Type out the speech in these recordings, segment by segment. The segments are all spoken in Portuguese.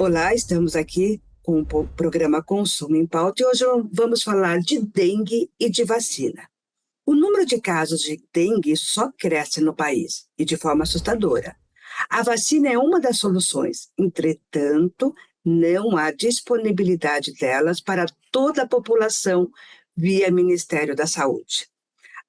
Olá, estamos aqui com o programa Consumo em Pauta e hoje vamos falar de dengue e de vacina. O número de casos de dengue só cresce no país e de forma assustadora. A vacina é uma das soluções, entretanto, não há disponibilidade delas para toda a população via Ministério da Saúde.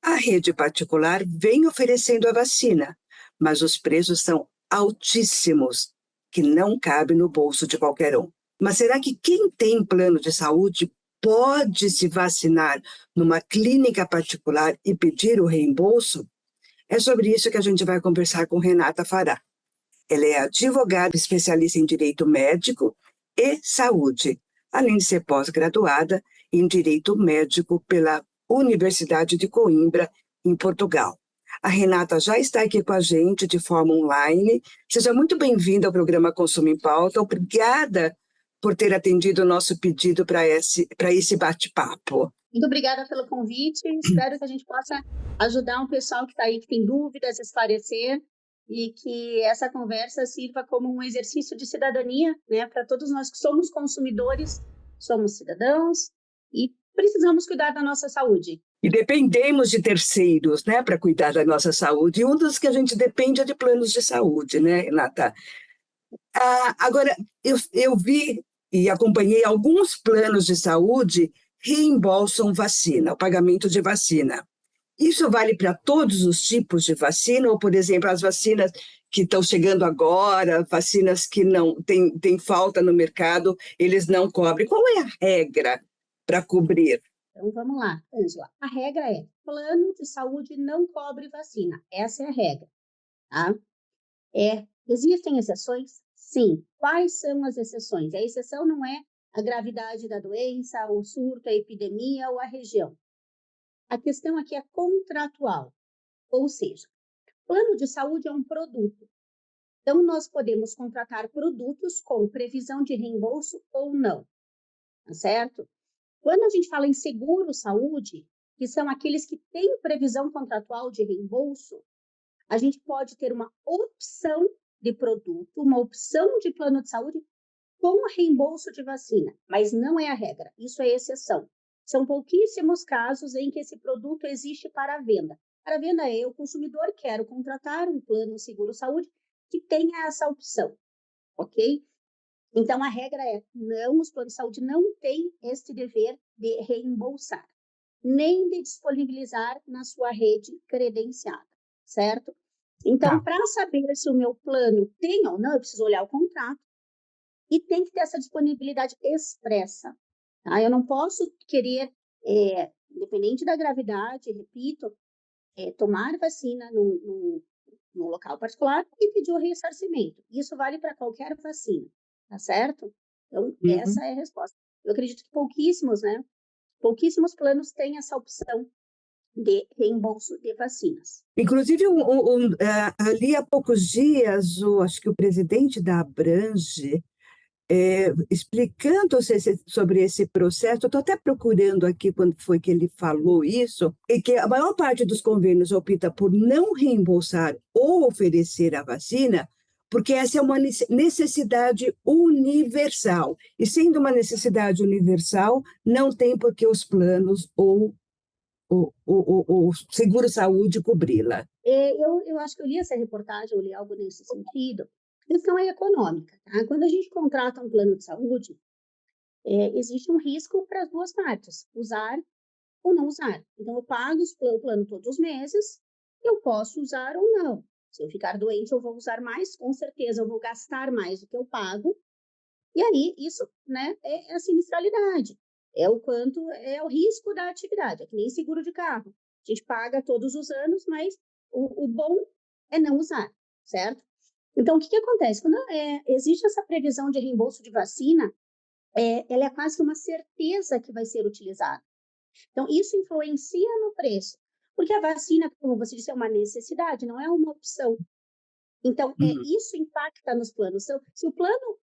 A rede particular vem oferecendo a vacina, mas os preços são altíssimos, que não cabe no bolso de qualquer um. Mas será que quem tem plano de saúde pode se vacinar numa clínica particular e pedir o reembolso? É sobre isso que a gente vai conversar com Renata Fará. Ela é advogada especialista em direito médico e saúde, além de ser pós-graduada em direito médico pela Universidade de Coimbra, em Portugal. A Renata já está aqui com a gente de forma online. Seja muito bem-vinda ao programa Consumo em Pauta. Obrigada por ter atendido o nosso pedido para esse bate-papo. Muito obrigada pelo convite. Espero que a gente possa ajudar um pessoal que está aí, que tem dúvidas, esclarecer, e que essa conversa sirva como um exercício de cidadania, né, para todos nós que somos consumidores, somos cidadãos e precisamos cuidar da nossa saúde. E dependemos de terceiros, né, para cuidar da nossa saúde. E um dos que a gente depende é de planos de saúde, né, Renata? Agora, eu vi e acompanhei alguns planos de saúde reembolsam vacina, o pagamento de vacina. Isso vale para todos os tipos de vacina, ou, por exemplo, as vacinas que estão chegando agora, vacinas que não tem falta no mercado, eles não cobrem. Qual é a regra para cobrir? Então, vamos lá, Ângela. A regra é: plano de saúde não cobre vacina. Essa é a regra, tá? Existem exceções? Sim. Quais são as exceções? A exceção não é a gravidade da doença, o surto, a epidemia ou a região. A questão aqui é contratual, ou seja, plano de saúde é um produto. Então, nós podemos contratar produtos com previsão de reembolso ou não, tá certo? Quando a gente fala em seguro-saúde, que são aqueles que têm previsão contratual de reembolso, a gente pode ter uma opção de produto, uma opção de plano de saúde com reembolso de vacina, mas não é a regra, isso é exceção. São pouquíssimos casos em que esse produto existe para venda. Para venda é: o consumidor quer contratar um plano seguro-saúde que tenha essa opção, ok? Então, a regra é: não, os planos de saúde não têm este dever de reembolsar, nem de disponibilizar na sua rede credenciada, certo? Então, para saber se o meu plano tem ou não, eu preciso olhar o contrato e tem que ter essa disponibilidade expressa. Tá? Eu não posso querer, independente da gravidade, repito, tomar vacina no local particular e pedir o ressarcimento. Isso vale para qualquer vacina, tá certo? Então, essa é a resposta. Eu acredito que pouquíssimos planos têm essa opção de reembolso de vacinas. Inclusive, ali há poucos dias, acho que o presidente da Abrange, explicando sobre esse processo, eu estou até procurando aqui quando foi que ele falou isso, e que a maior parte dos convênios opta por não reembolsar ou oferecer a vacina, porque essa é uma necessidade universal. E sendo uma necessidade universal, não tem por que os planos ou o seguro-saúde cobri-la. Eu acho que eu li essa reportagem, eu li algo nesse sentido. A questão é econômica, tá? Quando a gente contrata um plano de saúde, existe um risco para as duas partes, usar ou não usar. Então, eu pago o plano todos os meses, eu posso usar ou não. Se eu ficar doente, eu vou usar mais, com certeza eu vou gastar mais do que eu pago. E aí, isso, né, é a sinistralidade. É o quanto é o risco da atividade. É que nem seguro de carro. A gente paga todos os anos, mas o bom é não usar, certo? Então, o que acontece? Quando existe essa previsão de reembolso de vacina, ela é quase que uma certeza que vai ser utilizada. Então, isso influencia no preço, porque a vacina, como você disse, é uma necessidade, não é uma opção. Então, isso impacta nos planos. Então, se o plano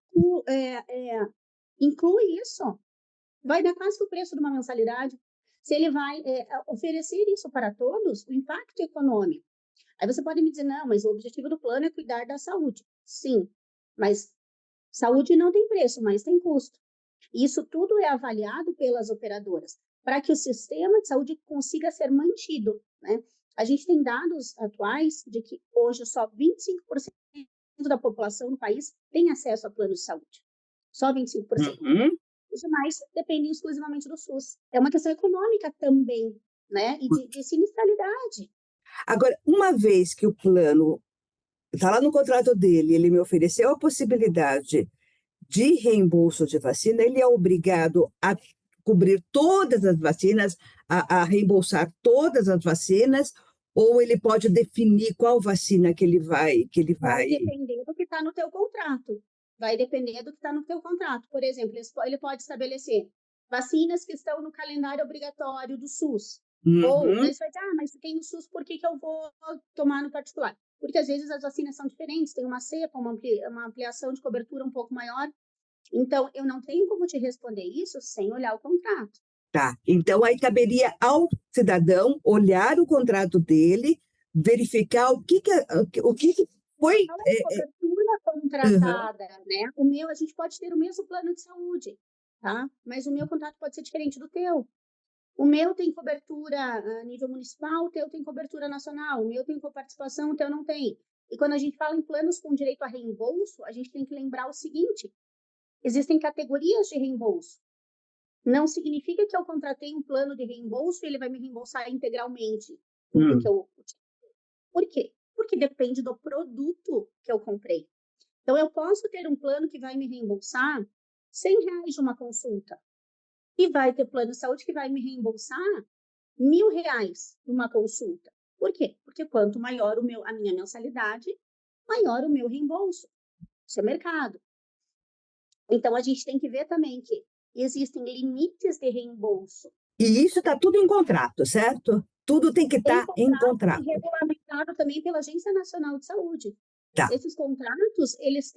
inclui isso, vai dar quase que o preço de uma mensalidade. Se ele vai oferecer isso para todos, o impacto econômico. Aí você pode me dizer: não, mas o objetivo do plano é cuidar da saúde. Sim, mas Saúde não tem preço, mas tem custo. Isso tudo é avaliado pelas operadoras para que o sistema de saúde consiga ser mantido, né? A gente tem dados atuais de que hoje só 25% da população no país tem acesso a plano de saúde. Só 25%. Uhum. Os demais dependem exclusivamente do SUS. É uma questão econômica também, né? E de sinistralidade. Agora, uma vez que o plano está lá no contrato dele, ele me ofereceu a possibilidade de reembolso de vacina, ele é obrigado a cobrir todas as vacinas, a reembolsar todas as vacinas, ou ele pode definir qual vacina Vai depender do que está no teu contrato. Vai depender do que está no teu contrato. Por exemplo, ele pode estabelecer vacinas que estão no calendário obrigatório do SUS. Ou, Uhum. daí você vai dizer, mas se tem no SUS, por que eu vou tomar no particular? Porque às vezes as vacinas são diferentes, tem uma cepa, uma ampliação de cobertura um pouco maior. Então, eu não tenho como te responder isso sem olhar o contrato. Tá. Então, aí caberia ao cidadão olhar o contrato dele, verificar o que foi. Qual é a cobertura Uhum. contratada, né? O meu, a gente pode ter o mesmo plano de saúde, tá? Mas o meu contrato pode ser diferente do teu. O meu tem cobertura a nível municipal, o teu tem cobertura nacional, o meu tem coparticipação, o teu não tem. E quando a gente fala em planos com direito a reembolso, a gente tem que lembrar o seguinte: existem categorias de reembolso. Não significa que eu contratei um plano de reembolso e ele vai me reembolsar integralmente tudo que Hum. eu. Por quê? Porque depende do produto que eu comprei. Então, eu posso ter um plano que vai me reembolsar R$ 100 de uma consulta. E vai ter plano de saúde que vai me reembolsar R$ 1.000 de uma consulta. Por quê? Porque quanto maior a minha mensalidade, maior o meu reembolso. Isso é mercado. Então, a gente tem que ver também que existem limites de reembolso. E isso está tudo em contrato, certo? Tudo tem que Em estar em contrato e contrato. regulamentado também pela Agência Nacional de Saúde. Tá. Esses contratos, eles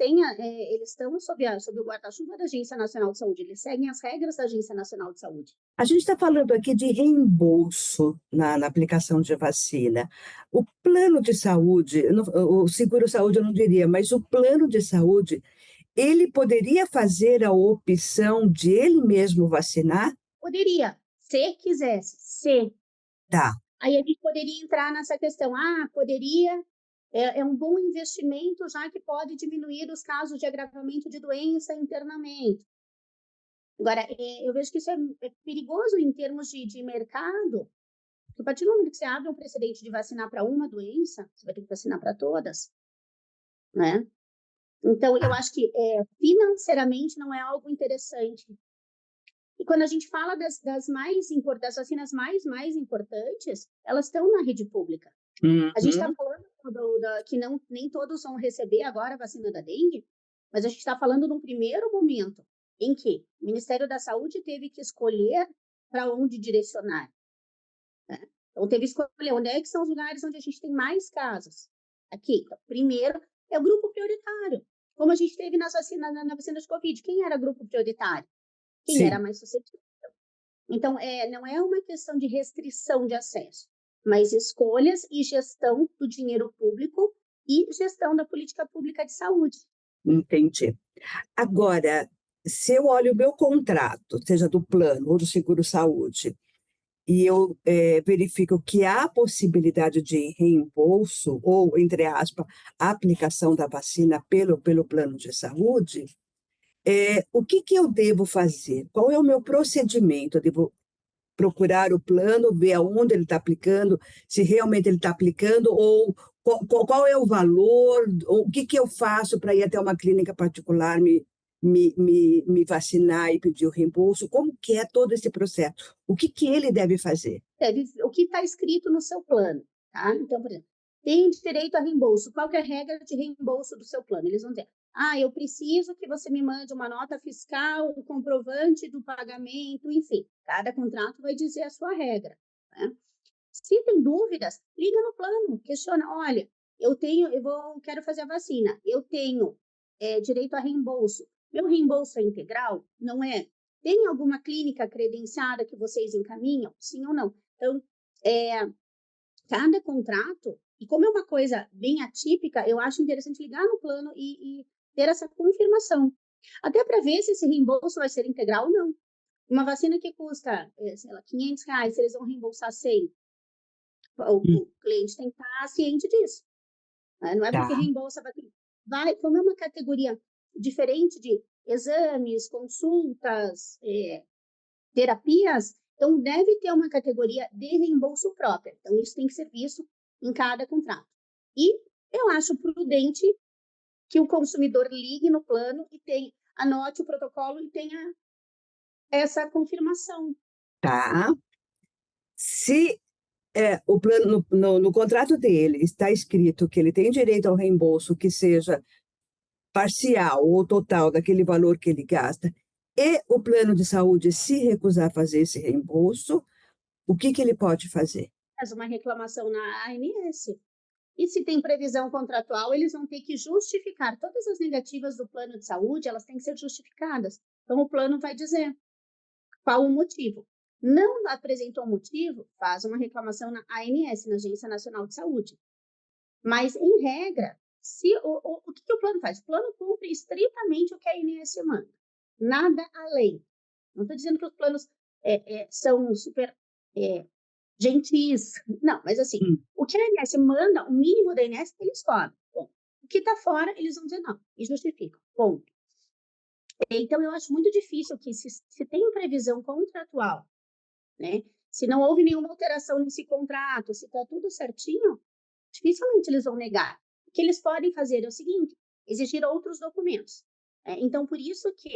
estão sob o guarda-chuva da Agência Nacional de Saúde, eles seguem as regras da Agência Nacional de Saúde. A gente está falando aqui de reembolso na aplicação de vacina. O plano de saúde, o seguro-saúde eu não diria, mas o plano de saúde, ele poderia fazer a opção de ele mesmo vacinar? Poderia, se quisesse, se. Tá. Aí a gente poderia entrar nessa questão, poderia, é um bom investimento, já que pode diminuir os casos de agravamento de doença e internamento. Agora, eu vejo que isso é perigoso em termos de mercado, porque a partir do momento que você abre um precedente de vacinar para uma doença, você vai ter que vacinar para todas, né? Então, eu Tá. acho que financeiramente não é algo interessante. E quando a gente fala das vacinas mais importantes, elas estão na rede pública. A gente está Uhum. falando que nem todos vão receber agora a vacina da dengue, mas a gente está falando de um primeiro momento em que o Ministério da Saúde teve que escolher para onde direcionar, né? Então, teve que escolher onde é que são os lugares onde a gente tem mais casos. Aqui, então, primeiro, é o grupo prioritário. Como a gente teve na vacina de Covid. Quem era grupo prioritário? Quem era Sim. mais suscetível. Então, não é uma questão de restrição de acesso, mas escolhas e gestão do dinheiro público e gestão da política pública de saúde. Entendi. Agora, se eu olho o meu contrato, seja do plano ou do seguro-saúde, e eu verifico que há possibilidade de reembolso, ou, entre aspas, aplicação da vacina pelo plano de saúde, o que eu devo fazer? Qual é o meu procedimento? Eu devo procurar o plano, ver aonde ele está aplicando, se realmente ele está aplicando, ou qual é o valor, ou o que eu faço para ir até uma clínica particular me vacinar e pedir o reembolso? Como que é todo esse processo? O que ele deve fazer? O que está escrito no seu plano, tá? Então, por exemplo, tem direito a reembolso. Qual que é a regra de reembolso do seu plano? Eles vão dizer, eu preciso que você me mande uma nota fiscal, um comprovante do pagamento, enfim. Cada contrato vai dizer a sua regra, né? Se tem dúvidas, liga no plano, questiona, olha, quero fazer a vacina, eu tenho direito a reembolso. Meu reembolso é integral? Não é? Tem alguma clínica credenciada que vocês encaminham? Sim ou não? Então, cada contrato, e como é uma coisa bem atípica, eu acho interessante ligar no plano e ter essa confirmação. Até para ver se esse reembolso vai ser integral ou não. Uma vacina que custa, sei lá, R$ 500, se eles vão reembolsar 100, Hum, o cliente tem que estar ciente disso. Né? Não é Tá, porque reembolsa, como é uma categoria diferente de exames, consultas, terapias, então deve ter uma categoria de reembolso própria. Então, isso tem que ser visto em cada contrato. E eu acho prudente que o consumidor ligue no plano e anote o protocolo e tenha essa confirmação. tá. Se o plano no contrato dele está escrito que ele tem direito ao reembolso que seja parcial ou total daquele valor que ele gasta, e o plano de saúde se recusar a fazer esse reembolso, o que que ele pode fazer? Faz uma reclamação na ANS. E se tem previsão contratual, eles vão ter que justificar. Todas as negativas do plano de saúde, elas têm que ser justificadas. Então, o plano vai dizer qual o motivo. Não apresentou motivo, faz uma reclamação na ANS, na Agência Nacional de Saúde. Mas, em regra, o que o plano faz? O plano cumpre estritamente o que a ANS manda. Nada além. Não estou dizendo que os planos são super gentis. Não, mas assim, Hum, o que a ANS manda, o mínimo da ANS, eles cobram. Bom, o que está fora, eles vão dizer não, e justificam. Bom, então eu acho muito difícil que se tem previsão contratual, né? Se não houve nenhuma alteração nesse contrato, se está tudo certinho, dificilmente eles vão negar. O que eles podem fazer é o seguinte: exigir outros documentos. Então, por isso que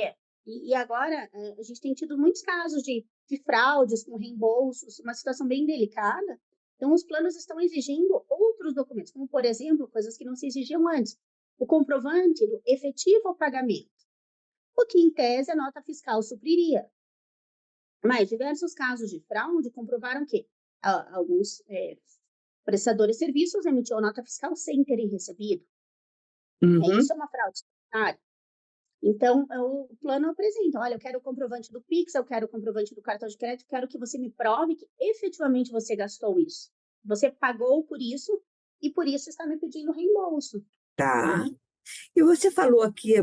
e agora a gente tem tido muitos casos de fraudes com reembolsos, uma situação bem delicada. Então, os planos estão exigindo outros documentos, como, por exemplo, coisas que não se exigiam antes. O comprovante do efetivo pagamento, o que, em tese, a nota fiscal supriria. Mas diversos casos de fraude comprovaram que alguns prestadores de serviços emitiram nota fiscal sem terem recebido. uhum. Isso é uma fraude tributária. Então, o plano apresenta: olha, eu quero o comprovante do Pix, eu quero o comprovante do cartão de crédito, quero que você me prove que efetivamente você gastou isso. Você pagou por isso e por isso está me pedindo reembolso. Tá. E você falou aqui,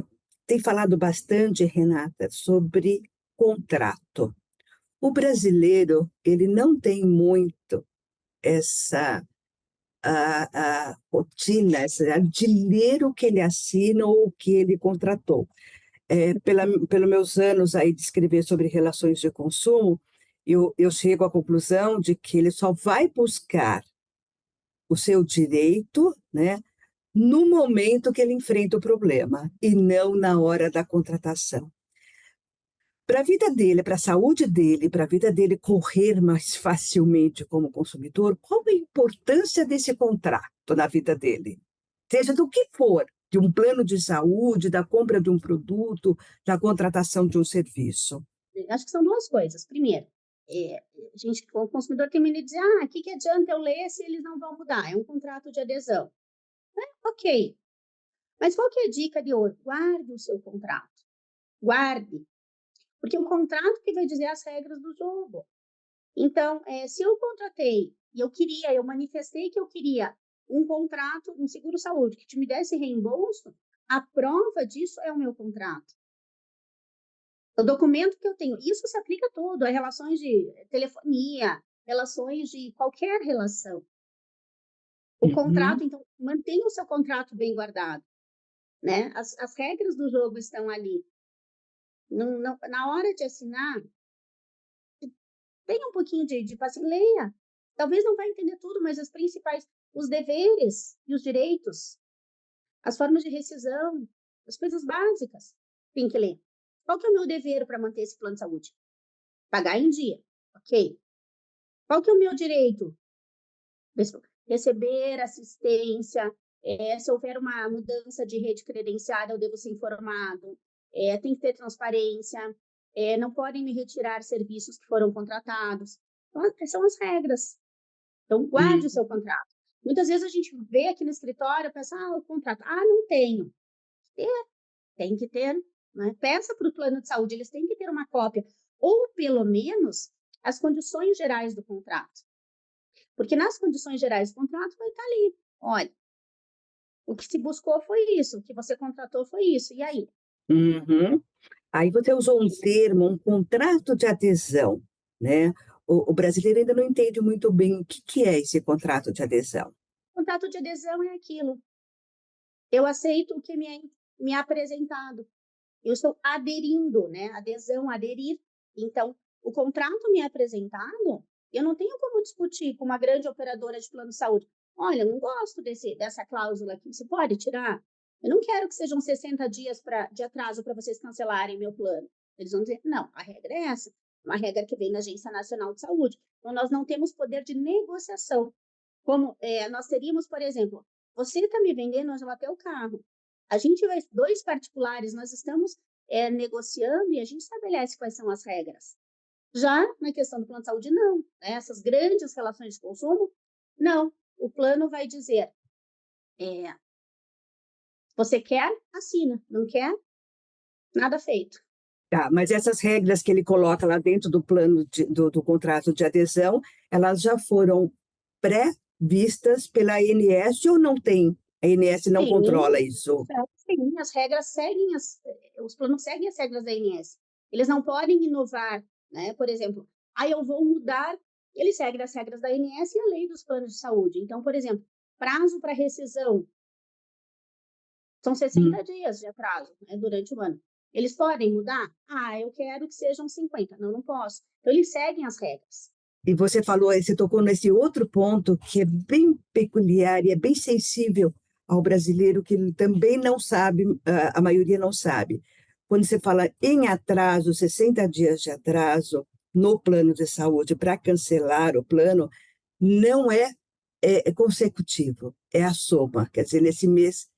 tem falado bastante, Renata, sobre contrato. O brasileiro, ele não tem muito essa a rotina, de ler o que ele assina ou o que ele contratou. Pelos meus anos aí de escrever sobre relações de consumo, eu chego à conclusão de que ele só vai buscar o seu direito, né, no momento que ele enfrenta o problema, e não na hora da contratação. Para a vida dele, para a saúde dele, para a vida dele correr mais facilmente como consumidor, qual a importância desse contrato na vida dele? Seja do que for, de um plano de saúde, da compra de um produto, da contratação de um serviço. Acho que são duas coisas. Primeiro, o consumidor tem medo de dizer: o que adianta eu ler se eles não vão mudar? É um contrato de adesão. Ok, mas qual que é a dica de ouro? Guarde o seu contrato. Guarde. Porque é o contrato que vai dizer as regras do jogo. Então, se eu contratei e eu manifestei que eu queria um contrato, um seguro-saúde que me desse reembolso, a prova disso é o meu contrato. O documento que eu tenho, isso se aplica a tudo, a relações de telefonia, relações de qualquer relação. O Uhum. contrato, então, mantenha o seu contrato bem guardado, né? As regras do jogo estão ali. Na hora de assinar, tenha um pouquinho de paciência, leia. Talvez não vai entender tudo, mas as principais, os deveres e os direitos, as formas de rescisão, as coisas básicas, tem que ler. Qual que é o meu dever para manter esse plano de saúde? Pagar em dia, ok. Qual que é o meu direito? Receber assistência, se houver uma mudança de rede credenciada, eu devo ser informado, tem que ter transparência, não podem me retirar serviços que foram contratados. Então, são as regras. Então, guarde o Hum. seu contrato. Muitas vezes a gente vê aqui no escritório, pensa: o contrato, não tenho. Tem que ter, né? Peça para o plano de saúde, eles têm que ter uma cópia, ou pelo menos as condições gerais do contrato. Porque nas condições gerais do contrato vai estar ali: olha, o que se buscou foi isso, o que você contratou foi isso, e aí? Uhum. Aí você usou um termo, um contrato de adesão, né? O brasileiro ainda não entende muito bem o que é esse contrato de adesão. Contrato de adesão é aquilo. Eu aceito o que me é apresentado. Eu estou aderindo, né? Adesão, aderir. Então, o contrato me é apresentado, eu não tenho como discutir com uma grande operadora de plano de saúde. Olha, eu não gosto dessa cláusula aqui, você pode tirar? Eu não quero que sejam 60 dias de atraso para vocês cancelarem meu plano. Eles vão dizer, não, a regra é essa, uma regra que vem da Agência Nacional de Saúde. Então, nós não temos poder de negociação. Como nós teríamos, por exemplo, você está me vendendo até o carro. A gente vai, dois particulares, nós estamos negociando e a gente estabelece quais são as regras. Já na questão do plano de saúde, não. Né? Essas grandes relações de consumo, não. O plano vai dizer, você quer, assina. Não quer, nada feito. Tá, mas essas regras que ele coloca lá dentro do plano do contrato de adesão, elas já foram pré-vistas pela ANS ou não tem? A ANS não Sim, controla isso? sim, as regras seguem, os planos seguem as regras da ANS. Eles não podem inovar, né? Por exemplo, eu vou mudar, eles seguem as regras da ANS e a lei dos planos de saúde. Então, por exemplo, prazo para rescisão são Hum. 60 dias de atraso, né, durante o ano. Eles podem mudar? Eu quero que sejam 50. Não, não posso. Então, eles seguem as regras. E você falou, você tocou nesse outro ponto que é bem peculiar e é bem sensível ao brasileiro, que ele também não sabe, a maioria não sabe. Quando você fala em atraso, 60 dias de atraso no plano de saúde para cancelar o plano, não é consecutivo, é a soma. Quer dizer, nesse mês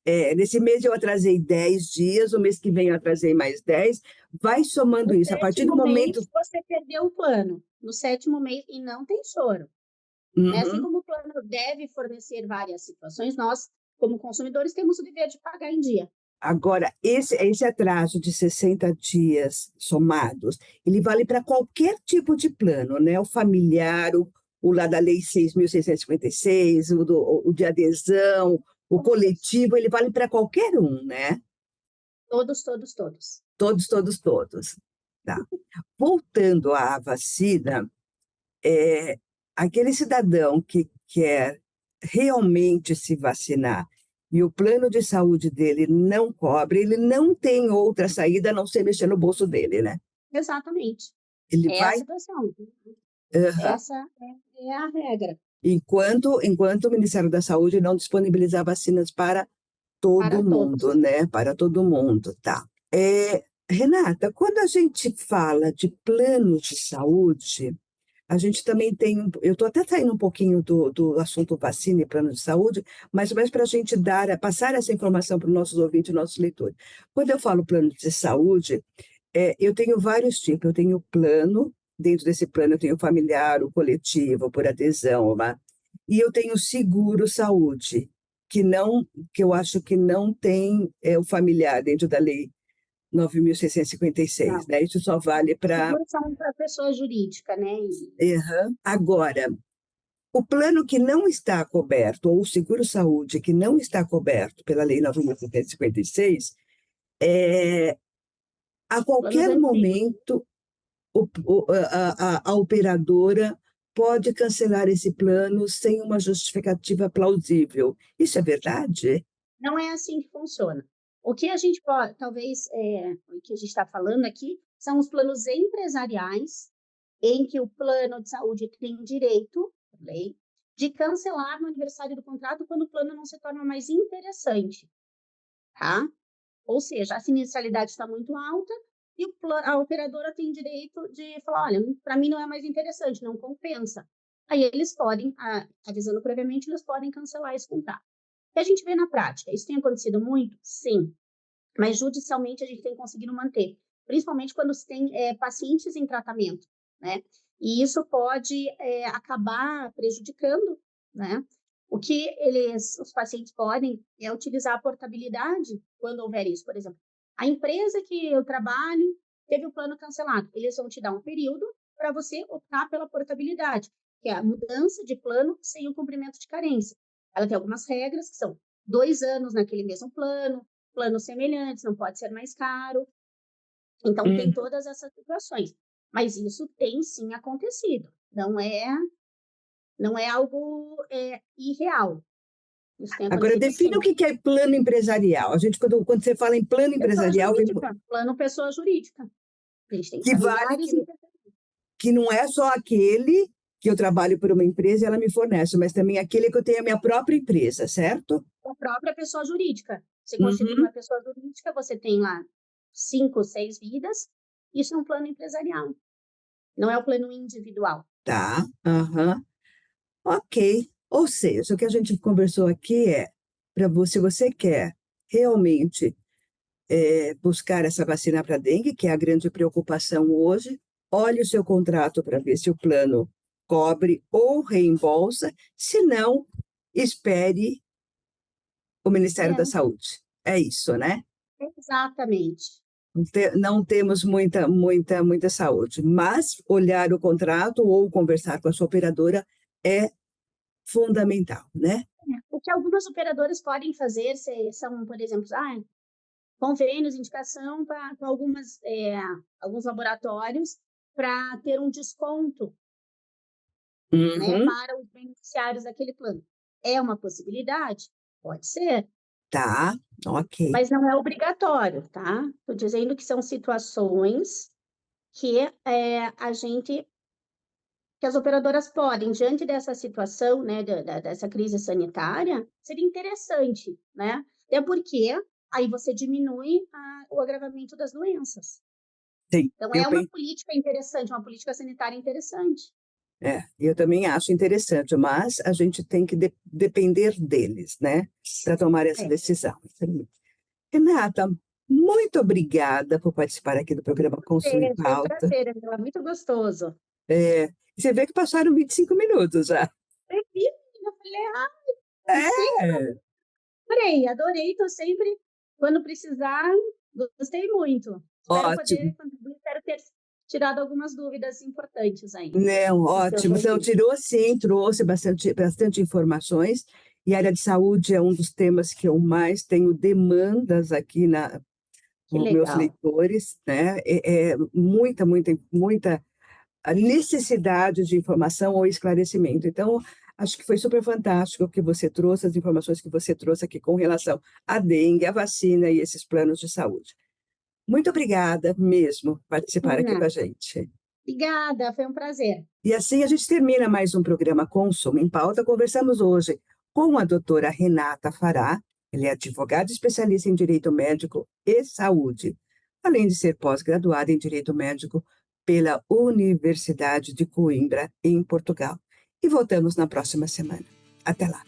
eu atrasei 10 dias, o mês que vem eu atrasei mais 10, vai somando No isso. A partir do sétimo momento. mês, você perdeu o plano. No sétimo mês, e não tem choro. Né? Assim Uhum. como o plano deve fornecer várias situações, nós, como consumidores, temos o dever de pagar em dia. Agora, esse atraso de 60 dias somados, ele vale para qualquer tipo de plano, né? O familiar, o lá da Lei 6.656, o de adesão, o coletivo, ele vale para qualquer um, né? Todos, todos, todos. Todos, todos, todos. Tá. Voltando à vacina, aquele cidadão que quer realmente se vacinar e o plano de saúde dele não cobre, ele não tem outra saída a não ser mexer no bolso dele, né? Exatamente. Ele É a vai, situação. aham, Essa é a regra enquanto o Ministério da Saúde não disponibilizar vacinas para todo para mundo, todos. né? Para todo mundo, tá? Renata, quando a gente fala de planos de saúde, a gente também tem. Eu estou até saindo um pouquinho do assunto vacina e plano de saúde, mas mais para a gente passar essa informação para os nossos ouvintes e nossos leitores. Quando eu falo plano de saúde, eu tenho vários tipos. Eu tenho plano, dentro desse plano eu tenho o familiar, o coletivo, por adesão, lá. E eu tenho seguro saúde, que não, que eu acho que não tem o familiar dentro da lei 9.656, Não. né? Isso só vale para. Seguros são para pessoa jurídica, né? Agora, o plano que não está coberto, ou o seguro-saúde que não está coberto pela Lei 9.756, a Planos qualquer antigos. momento a operadora pode cancelar esse plano sem uma justificativa plausível. Isso é verdade? Não é assim que funciona. O que a gente pode, talvez, o que a gente está falando aqui, são os planos empresariais, em que o plano de saúde tem direito, por lei, de cancelar no aniversário do contrato quando o plano não se torna mais interessante, tá? Ou seja, a sinistralidade está muito alta e a operadora tem direito de falar, olha, para mim não é mais interessante, não compensa. Aí eles podem, avisando previamente, eles podem cancelar esse contrato. O que a gente vê na prática, isso tem acontecido muito? Sim, mas judicialmente a gente tem conseguido manter, principalmente quando se tem pacientes em tratamento, né? E isso pode acabar prejudicando, né? O que os pacientes podem é utilizar a portabilidade quando houver isso. Por exemplo, a empresa que eu trabalho teve o plano cancelado. Eles vão te dar um período para você optar pela portabilidade, que é a mudança de plano sem o cumprimento de carência. Ela tem algumas regras que são 2 anos naquele mesmo plano, planos semelhantes, não pode ser mais caro. Então, tem Hum. todas essas situações. Mas isso tem sim acontecido. Não é algo irreal. Isso tem Agora, acontecido defina o sim. que é plano empresarial. A gente, quando você fala em plano Pessoa empresarial, jurídica, plano pessoa jurídica. A gente tem que vale vários que não é só aquele que eu trabalho por uma empresa e ela me fornece, mas também aquele que eu tenho a minha própria empresa, certo? a própria pessoa jurídica. Você constitui Uhum. uma pessoa jurídica, você tem lá 5, 6 vidas. Isso é um plano empresarial. Não é o plano individual. Tá, aham. Ok. Ou seja, o que a gente conversou aqui é, se você quer realmente buscar essa vacina para dengue, que é a grande preocupação hoje, olhe o seu contrato para ver se o plano cobre ou reembolsa, se não, espere o Ministério da É, Saúde. É isso, né? exatamente. Não temos muita saúde, mas olhar o contrato ou conversar com a sua operadora é fundamental, né? O que algumas operadoras podem fazer são, por exemplo, convênios, indicação com alguns laboratórios para ter um desconto, né, Uhum, para os beneficiários daquele plano. É uma possibilidade? Pode ser, tá, ok. mas não é obrigatório, tá? Estou dizendo que são situações que a gente, que as operadoras podem, diante dessa situação, né, dessa crise sanitária, seria interessante, né? Até porque aí você diminui o agravamento das doenças. Sim, Então, é uma política interessante, uma política sanitária interessante. eu também acho interessante, mas a gente tem que depender deles, né, para tomar essa É, decisão. Renata, muito obrigada por participar aqui do programa Consumo em foi um Pauta. prazer, Angela, muito gostoso. Você vê que passaram 25 minutos já. Eu vi, eu falei, sim, É, adorei, estou sempre, quando precisar, gostei muito. Espero ótimo. poder contribuir, espero ter tirado algumas dúvidas importantes aí Não, dos seus ótimo. Então, ouvintes. tirou sim, trouxe bastante informações. E a área de saúde é um dos temas que eu mais tenho demandas aqui Que os meus legal. leitores, né? É muita a necessidade de informação ou esclarecimento. Então, acho que foi super fantástico o que você trouxe, as informações que você trouxe aqui com relação à dengue, à vacina e esses planos de saúde. Muito obrigada mesmo por participar aqui com Ana, a gente. obrigada, foi um prazer. E assim a gente termina mais um programa Consumo em Pauta. Conversamos hoje com a doutora Renata Fará. Ela é advogada especialista em Direito Médico e Saúde, além de ser pós-graduada em Direito Médico pela Universidade de Coimbra, em Portugal. E voltamos na próxima semana. Até lá.